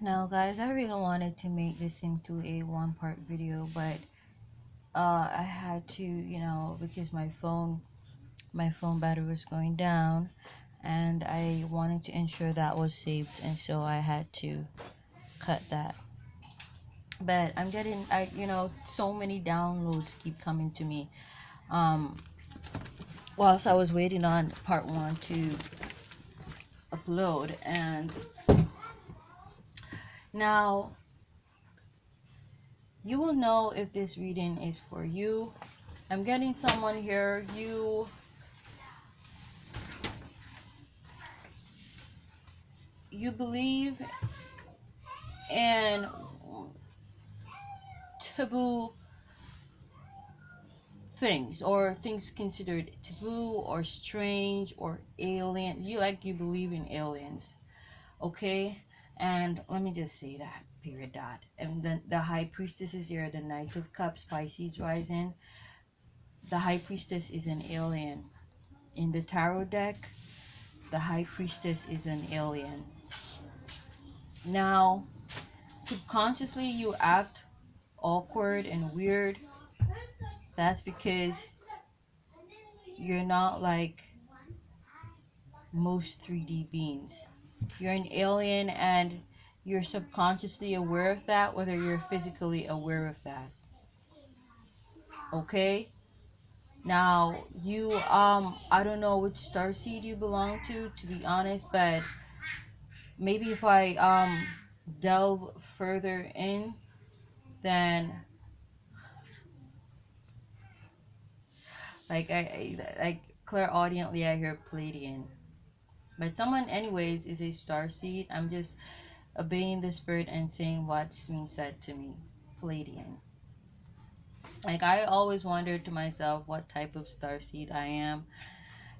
Now guys, I really wanted to make this into a one-part video, but I had to, because my phone battery was going down, and I wanted to ensure that was saved, and so I had to cut that. But I'm getting, so many downloads keep coming to me um whilst I was waiting on part one to upload. And now you will know if this reading is for you. I'm getting someone here, you believe in taboo things, or things considered taboo or strange or aliens. You believe in aliens, okay? And let me just say that, period, dot. And then the high priestess is here, the Knight of Cups, Pisces rising. The high priestess is an alien. In the tarot deck, the high priestess is an alien. Now, subconsciously you act awkward and weird. That's because you're not like most 3D beings. You're an alien, and you're subconsciously aware of that, whether you're physically aware of that. Okay? Now, I don't know which star seed you belong to be honest, but maybe if I delve further in, then like clairaudiently I hear Palladian. But someone anyways is a star seed. I'm just obeying the spirit and saying what's being said to me. Palladian. Like, I always wondered to myself what type of star seed I am,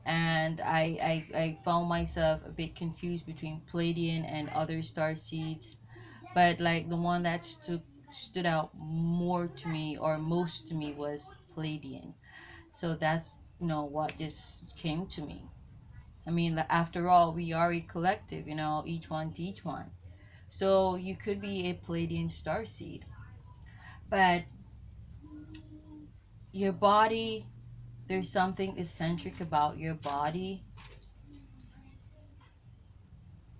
and I found myself a bit confused between Palladian and other star seeds. But like the one that stood out more to me, or most to me, was Palladian. So that's what just came to me. I mean, after all, we are a collective, each one to each one. So you could be a Palladian starseed. But your body, there's something eccentric about your body.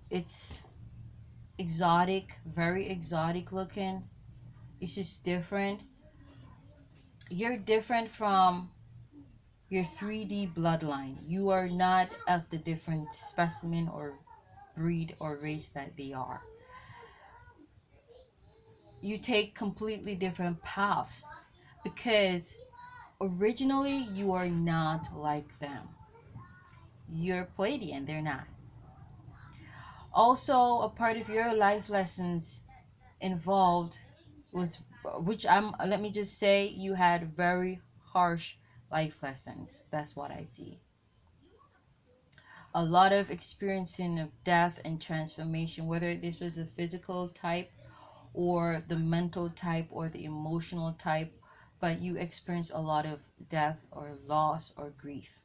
It's exotic, very exotic looking. It's just different. You're different from your 3D bloodline. You are not of the different specimen or breed or race that they are. You take completely different paths because originally you are not like them. You're Palladian, they're not. Also, a part of your life lessons involved was, which let me just say, you had very harsh life lessons. That's what I see. A lot of experiencing of death and transformation, whether this was the physical type or the mental type or the emotional type, but you experienced a lot of death or loss or grief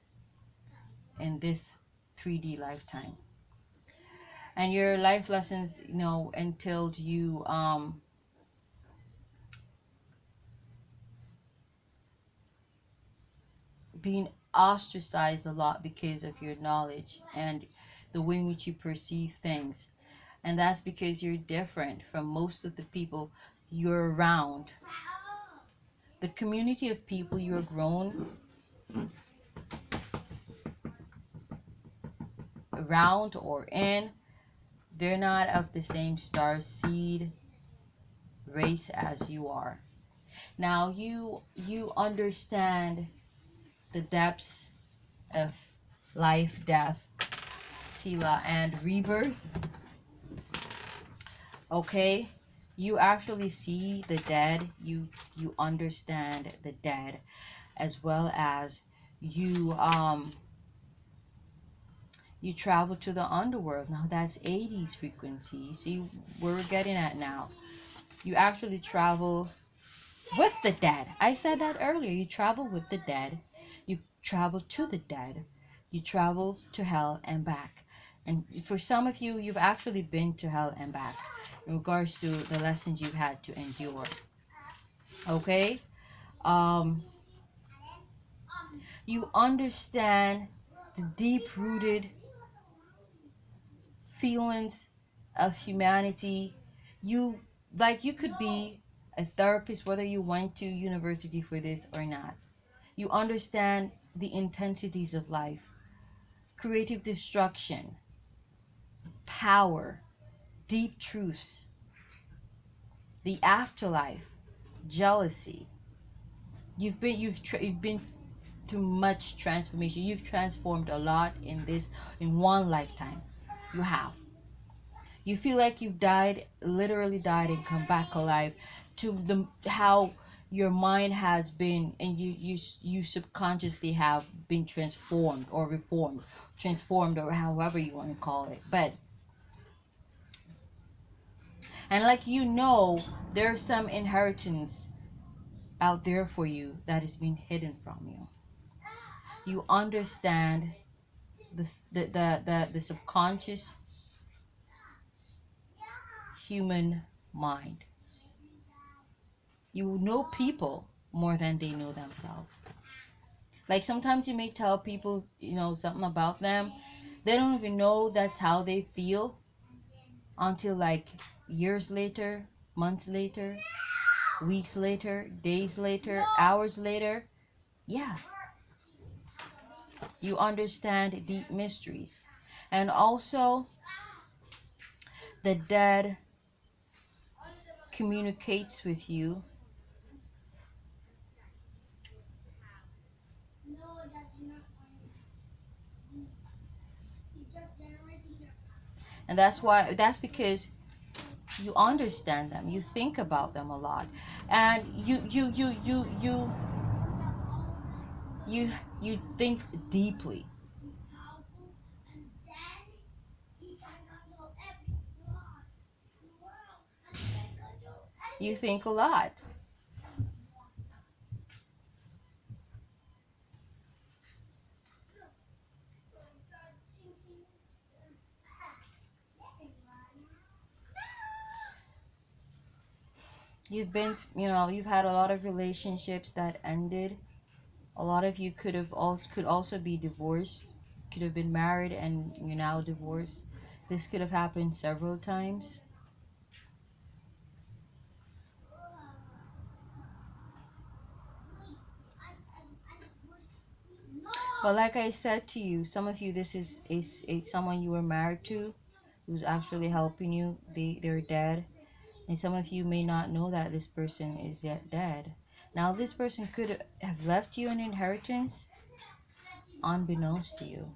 in this 3D lifetime. And your life lessons, entailed you being ostracized a lot because of your knowledge and the way in which you perceive things. And that's because you're different from most of the people you're around. The community of people you're grown around or in, they're not of the same star seed race as you are. Now you understand the depths of life, death, sila, and rebirth. Okay, you actually see the dead. You understand the dead, as well as you you travel to the underworld. Now that's 80s frequency. See where we're getting at now. You actually travel with the dead. I said that earlier. You travel with the dead. You travel to the dead. You travel to hell and back. And for some of you, you've actually been to hell and back in regards to the lessons you've had to endure. Okay? Um, you understand the deep-rooted feelings of humanity. You, like, you could be a therapist whether you went to university for this or not. You understand the intensities of life, creative destruction, power, deep truths, the afterlife, jealousy. You've been through much transformation. You've transformed a lot in one lifetime. You have. You feel like you've died, literally died, and come back alive to the how your mind has been, and you subconsciously have been transformed or reformed, transformed, or however you want to call it. But and like there's some inheritance out there for you that is being hidden from you. You understand the subconscious human mind. You know people more than they know themselves. Like sometimes you may tell people, something about them. They don't even know that's how they feel until like years later, months later, weeks later, days later, hours later. Yeah, you understand deep mysteries. And also, the dead communicates with you. And that's because you understand them, you think about them a lot, and you you think deeply. You think a lot. You've had a lot of relationships that ended. A lot of you could also be divorced, could have been married and you're now divorced. This could have happened several times. But like I said to you, some of you, this is someone you were married to who's actually helping you. They're dead. And some of you may not know that this person is yet dead. Now, this person could have left you an inheritance unbeknownst to you.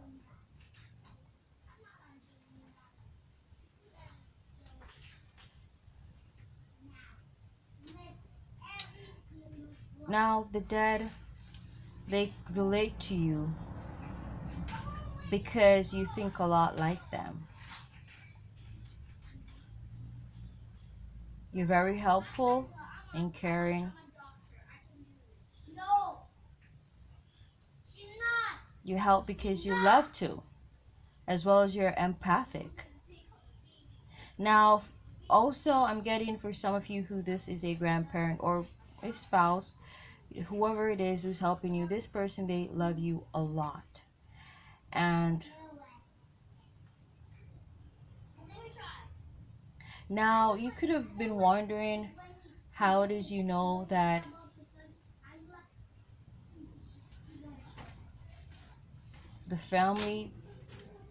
Now, the dead, they relate to you because you think a lot like them. You're very helpful and caring. You help because you love to, as well as you're empathic. Now, also, I'm getting for some of you who this is a grandparent or a spouse, whoever it is who's helping you, this person, they love you a lot. And now you could have been wondering how it is that the family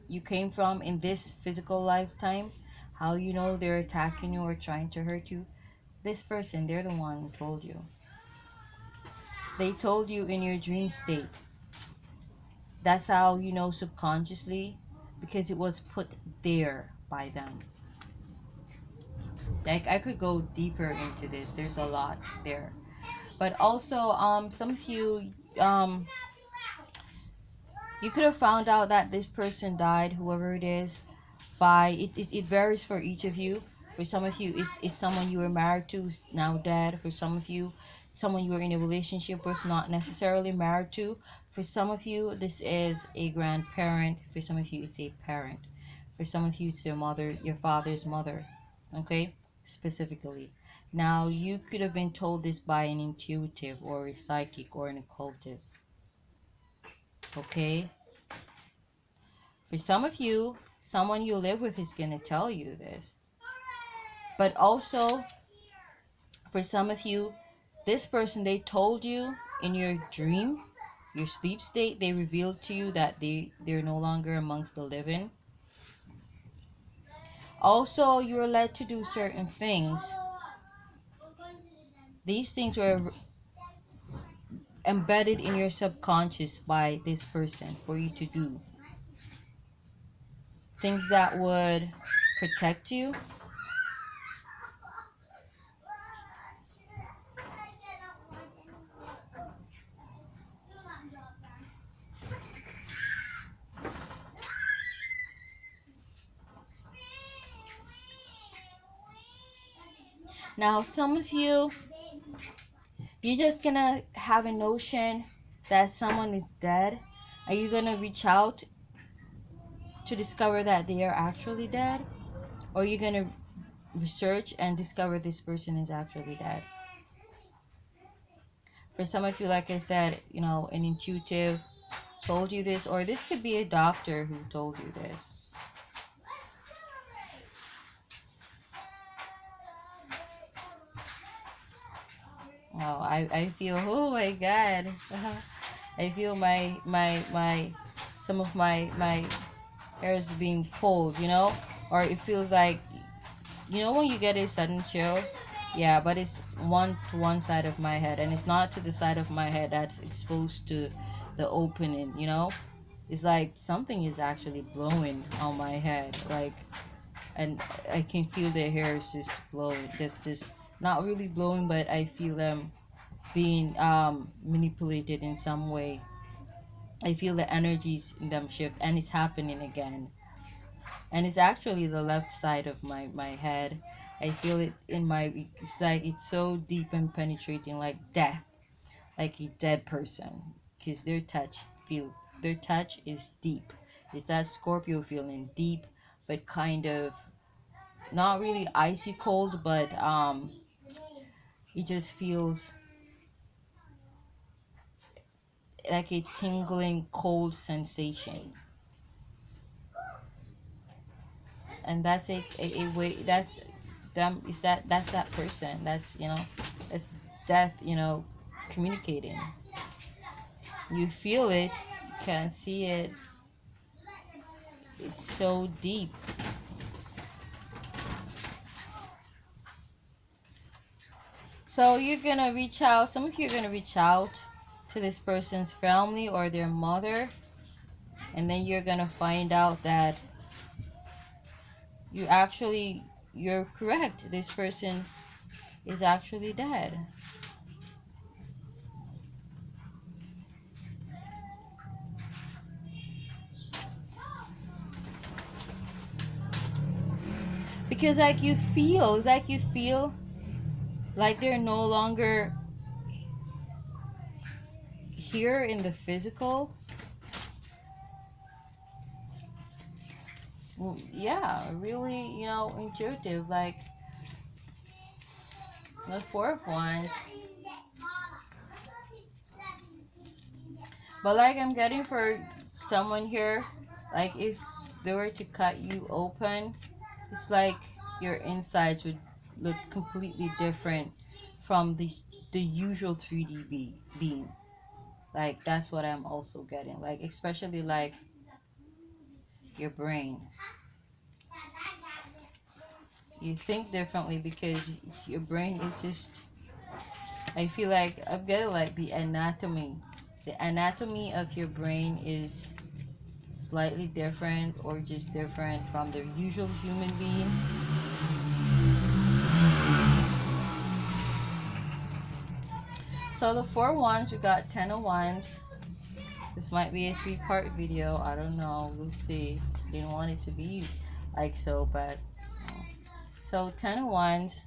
you came from in this physical lifetime, how they're attacking you or trying to hurt you. This person, they're the one who told you. They told you in your dream state. That's how subconsciously, because it was put there by them. Like, I could go deeper into this. There's a lot there. But also, some of you, you could have found out that this person died, whoever it is, by it varies for each of you. For some of you, it's someone you were married to who's now dead. For some of you, someone you were in a relationship with, not necessarily married to. For some of you, this is a grandparent. For some of you, it's a parent. For some of you, it's your mother, your father's mother. Okay, specifically. Now, you could have been told this by an intuitive or a psychic or an occultist. Okay. For some of you, someone you live with is going to tell you this. But also, for some of you, this person, they told you in your dream, your sleep state, they revealed to you that they're no longer amongst the living. Also, you were led to do certain things. These things were embedded in your subconscious by this person for you to do. Things that would protect you. Now, some of you, you're just gonna have a notion that someone is dead. Are you gonna reach out to discover that they are actually dead? Or are you gonna research and discover this person is actually dead? For some of you, like I said, you know, an intuitive told you this, or this could be a doctor who told you this. Oh, I feel, oh my God. I feel my some of my hairs being pulled, you know? Or it feels like, you know, when you get a sudden chill? Yeah, but it's to one side of my head, and it's not to the side of my head that's exposed to the opening, you know? It's like something is actually blowing on my head, like, and I can feel their hairs just blowing. That's just not really blowing, but I feel them being manipulated in some way. I feel the energies in them shift, and it's happening again. And it's actually the left side of my head. I feel it in my, it's like it's so deep and penetrating, like death, like a dead person, because their touch is deep. It's that Scorpio feeling, deep, but kind of not really icy cold, but it just feels like a tingling cold sensation. And that's a way, that's them, is that's that person, that's, you know, that's death, you know, communicating. You feel it, you can't see it, it's so deep. So you're gonna reach out, some of you are gonna reach out to this person's family or their mother, and then you're gonna find out that you're correct, this person is actually dead. Because like you feel, it's like you feel like they're no longer here in the physical. Yeah, really, you know, intuitive, like the Four of Wands. But like I'm getting for someone here, like if they were to cut you open, it's like your insides would look completely different from the usual 3D beam. Like that's what I'm also getting. Like especially like your brain. You think differently because your brain is just, I feel like I'm getting like the anatomy. The anatomy of your brain is slightly different or just different from the usual human being. So the 4 wands, we got 10 of wands. This might be a 3-part video. I don't know. We'll see. Didn't want it to be like so, but so 10 of wands.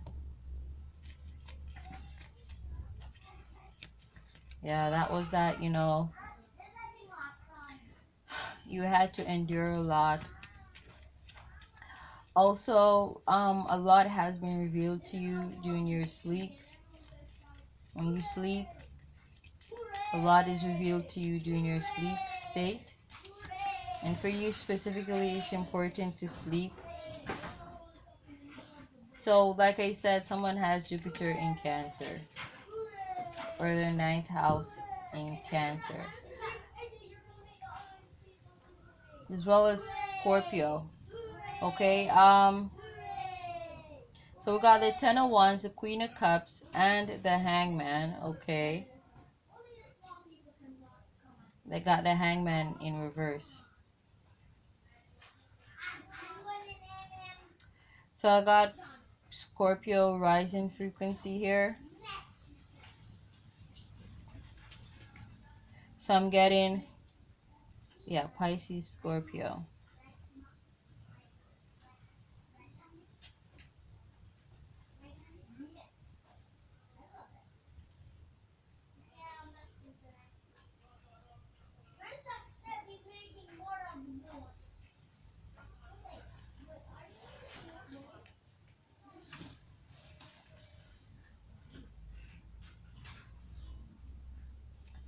Yeah, that was that, you know, you had to endure a lot Also, a lot has been revealed to you during your sleep. When you sleep, a lot is revealed to you during your sleep state. And for you specifically, it's important to sleep. So, like I said, someone has Jupiter in Cancer, or their ninth house in Cancer, as well as Scorpio. Okay, so we got the Ten of Wands, the Queen of Cups, and the Hangman. Okay, they got the Hangman in reverse. So I got Scorpio rising frequency here. So I'm getting, yeah, Pisces, Scorpio.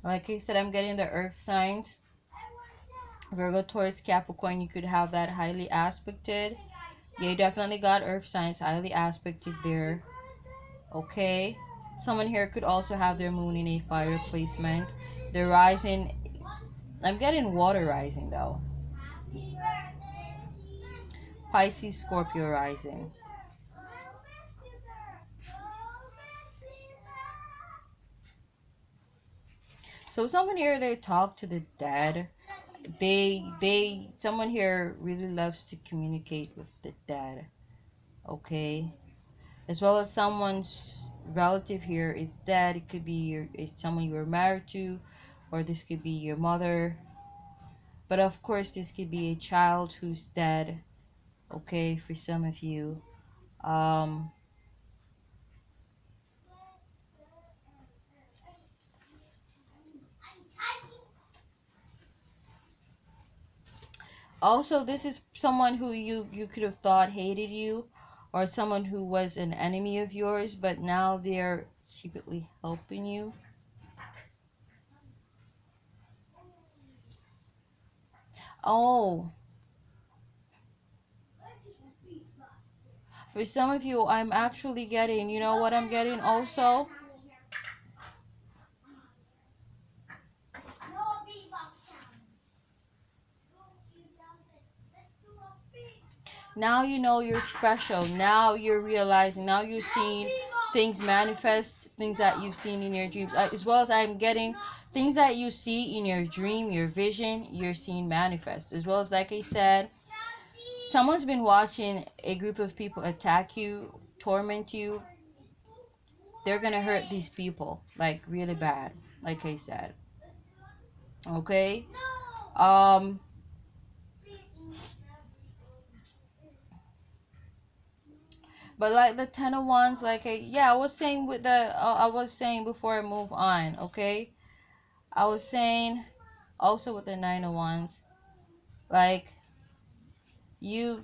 Like I said, I'm getting the earth signs. Virgo, Taurus, Capricorn, you could have that highly aspected. Yeah, you definitely got earth signs highly aspected there. Okay. Someone here could also have their moon in a fire placement. Their rising, I'm getting water rising though. Pisces, Scorpio rising. So someone here, they talk to the dead. Someone here really loves to communicate with the dead. Okay. As well as someone's relative here is dead. It could be it's someone you were married to, or this could be your mother. But of course, this could be a child who's dead. Okay, for some of you. Um, Also, this is someone who you could have thought hated you, or someone who was an enemy of yours, but now they're secretly helping you. Oh, for some of you, I'm actually getting, you know what I'm getting also? Now you know you're special. Now you're realizing, now you're seeing things manifest, things that you've seen in your dreams. As well as I'm getting things that you see in your dream, your vision, you're seeing manifest. As well as, like I said, someone's been watching a group of people attack you, torment you. They're gonna hurt these people, like, really bad, like I said. Okay? Um, but like the Ten of Wands, I was saying with I was saying before I move on, okay? I was saying also with the Nine of Wands, like,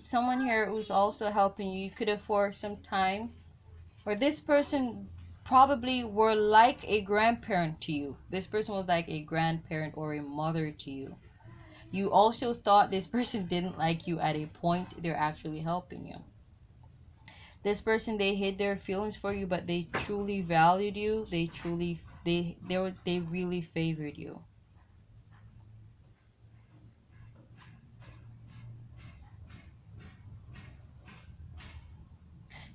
someone here who's also helping you, you could afford some time, or this person probably were like a grandparent to you. This person was like a grandparent or a mother to you. You also thought this person didn't like you at a point. They're actually helping you. This person, they hid their feelings for you, but they truly valued you. They really favored you.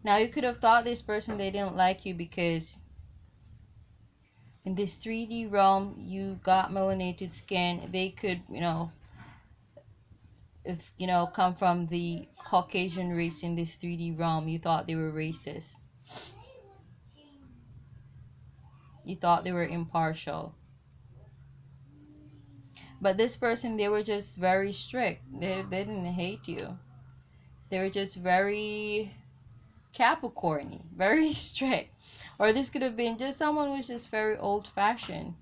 Now you could have thought this person, they didn't like you because in this 3D realm you got melanated skin. They could, if come from the Caucasian race in this 3D realm, you thought they were racist. You thought they were impartial. But this person, they were just very strict. They didn't hate you. They were just very Capricorny, very strict. Or this could have been just someone who's just very old-fashioned.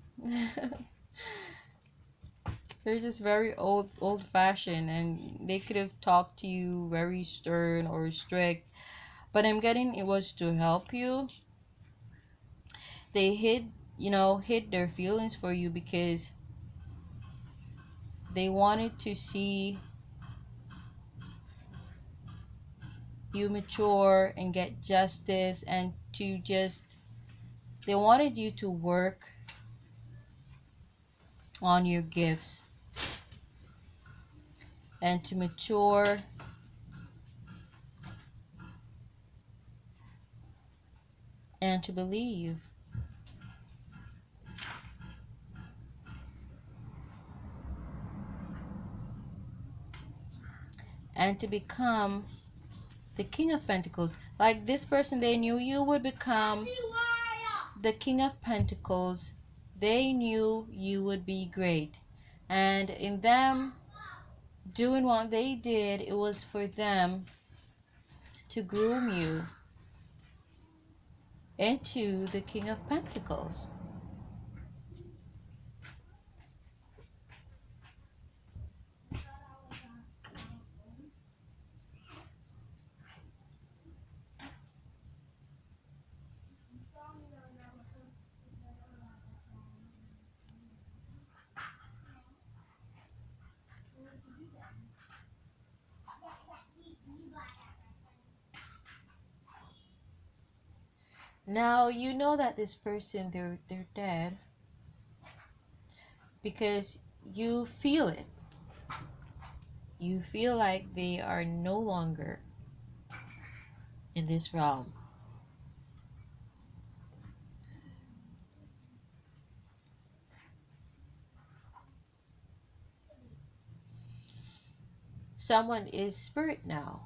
They're just very old fashioned, and they could have talked to you very stern or strict, but I'm getting it was to help you. They hid their feelings for you because they wanted to see you mature and get justice, and to just they wanted you to work on your gifts and to mature and to believe and to become the King of Pentacles. Like this person, they knew you would become the King of Pentacles. They knew you would be great, and in them doing what they did, it was for them to groom you into the King of Pentacles. Now you know that this person, they're dead because you feel it. You feel like they are no longer in this realm. Someone is spirit now.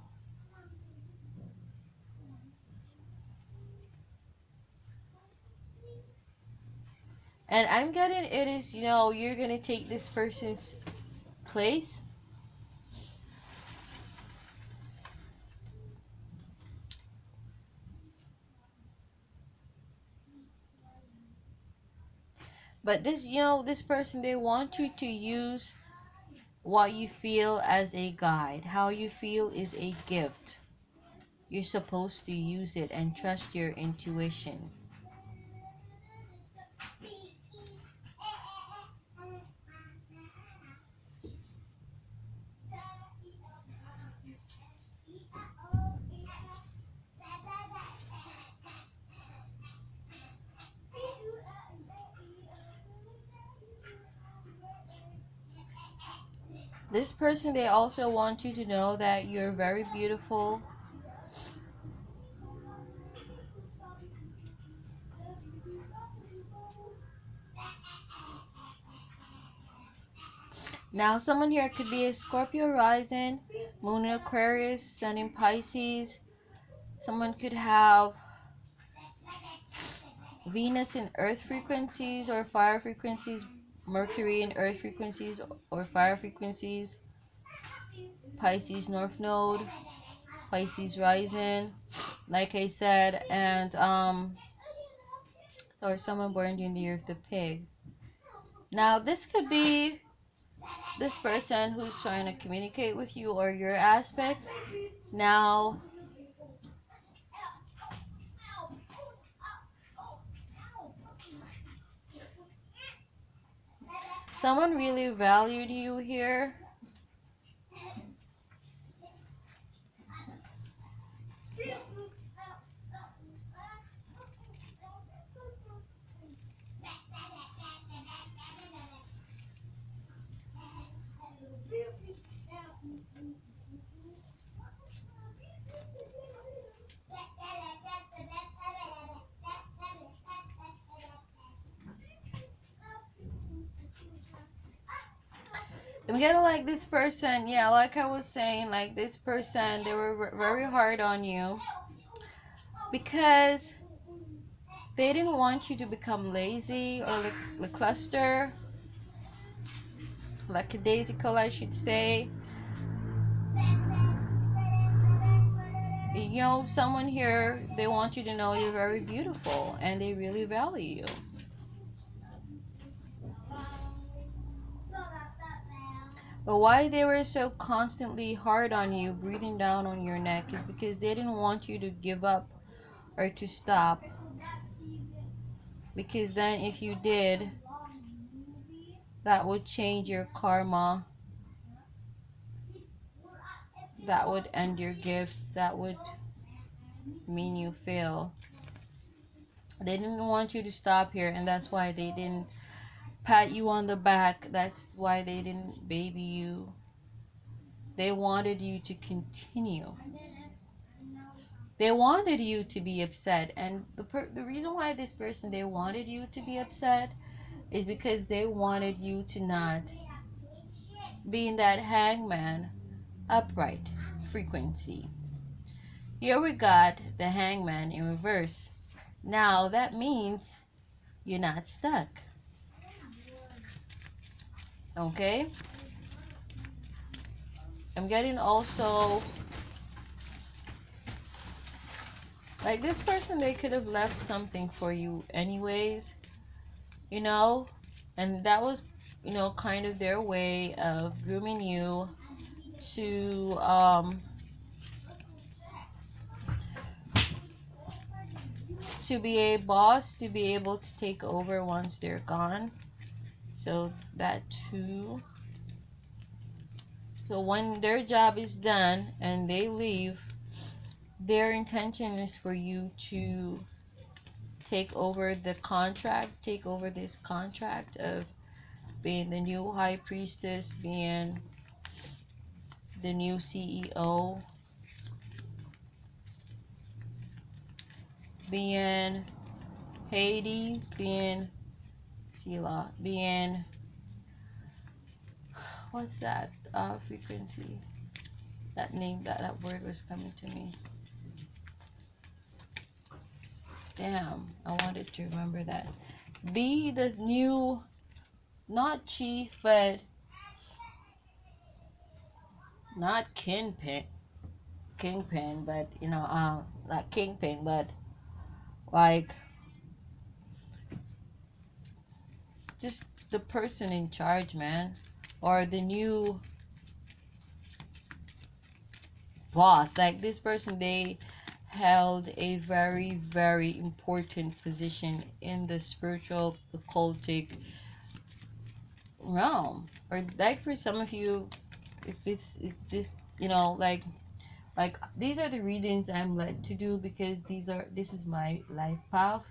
And I'm getting it is, you're going to take this person's place. But this person, they want you to use what you feel as a guide. How you feel is a gift. You're supposed to use it and trust your intuition. This person, they also want you to know that you're very beautiful. Now, someone here could be a Scorpio rising, Moon in Aquarius, Sun in Pisces. Someone could have Venus in Earth frequencies or fire frequencies, Mercury in Earth frequencies or fire frequencies, Pisces North Node, Pisces rising, like I said, and or someone born during the year of the pig. Now, this could be this person who's trying to communicate with you or your aspects. Now, someone really valued you here. I'm getting like this person, yeah, like I was saying, like this person, they were very hard on you because they didn't want you to become lazy or like cluster, like a daisical, I should say. Someone here, they want you to know you're very beautiful and they really value you. But why they were so constantly hard on you, breathing down on your neck, is because they didn't want you to give up or to stop. Because then if you did, that would change your karma. That would end your gifts. That would mean you fail. They didn't want you to stop here, and that's why they didn't pat you on the back. That's why they didn't baby you. They wanted you to continue. They wanted you to be upset, and the reason why this person, they wanted you to be upset, is because they wanted you to not be in that hangman upright frequency. Here we got the hangman in reverse. Now that means you're not stuck. Okay? I'm getting also, like, this person, they could have left something for you anyways, you know? And that was, kind of their way of grooming you to be a boss, to be able to take over once they're gone. So that too. So when their job is done and they leave, their intention is for you to take over the contract, take over this contract of being the new high priestess, being the new CEO, being Hades, being Sela, being, what's that frequency? That name, that word was coming to me. Damn, I wanted to remember that. Be the new, not chief, but not kingpin, but not kingpin, but like just the person in charge, man, or the new boss. Like this person, they held a very, very important position in the spiritual occultic realm. Or like for some of you, if it's this, like these are the readings I'm led to do, because this is my life path.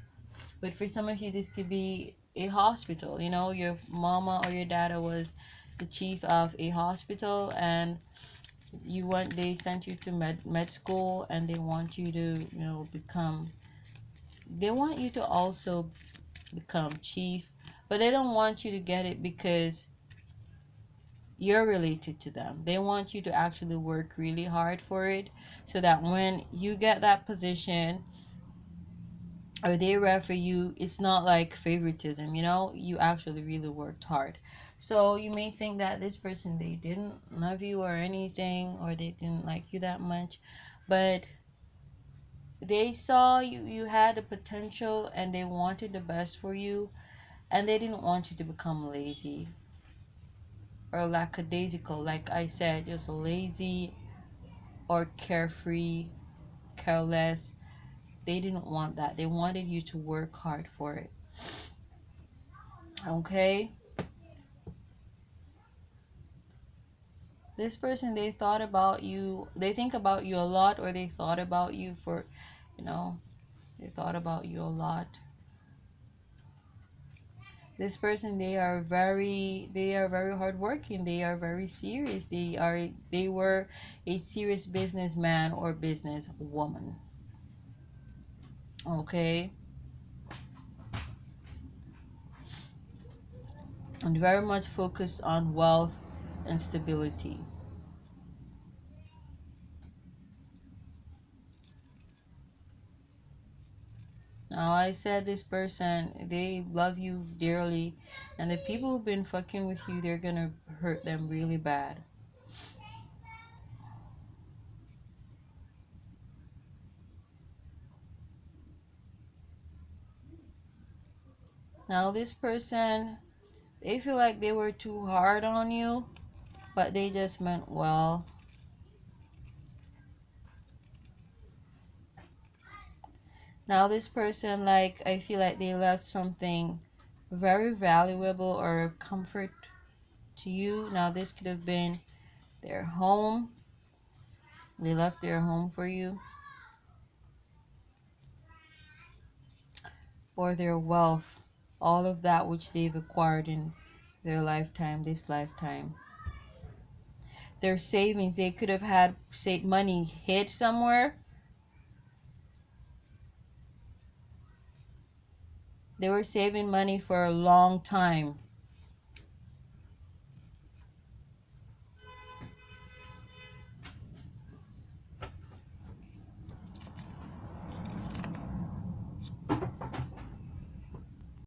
But for some of you, this could be a hospital. Your mama or your dada was the chief of a hospital, and they sent you to med school, and they want you to they want you to also become chief, but they don't want you to get it because you're related to them. They want you to actually work really hard for it, so that when you get that position or they refer you, it's not like favoritism, you actually really worked hard. So you may think that this person, they didn't love you or anything, or they didn't like you that much, but they saw you had the potential, and they wanted the best for you, and they didn't want you to become lazy or lackadaisical, like I said, just lazy or carefree, careless. They didn't want that. They wanted you to work hard for it. Okay? This person, they thought about you, they think about you a lot, or they thought about you for, they thought about you a lot. This person, they are very hardworking. They are very serious. They were a serious businessman or businesswoman. Okay? And very much focused on wealth and stability. Now, I said this person, they love you dearly, and the people who've been fucking with you, they're gonna hurt them really bad. Now, this person, they feel like they were too hard on you. but they just meant well. Now this person, like, I feel like they left something very valuable or comfort to you. Now this could have been their home. They left their home for you. Or their wealth. All of that which they've acquired in their lifetime, this lifetime. Their savings, they could have had saved money hid somewhere. They were saving money for a long time.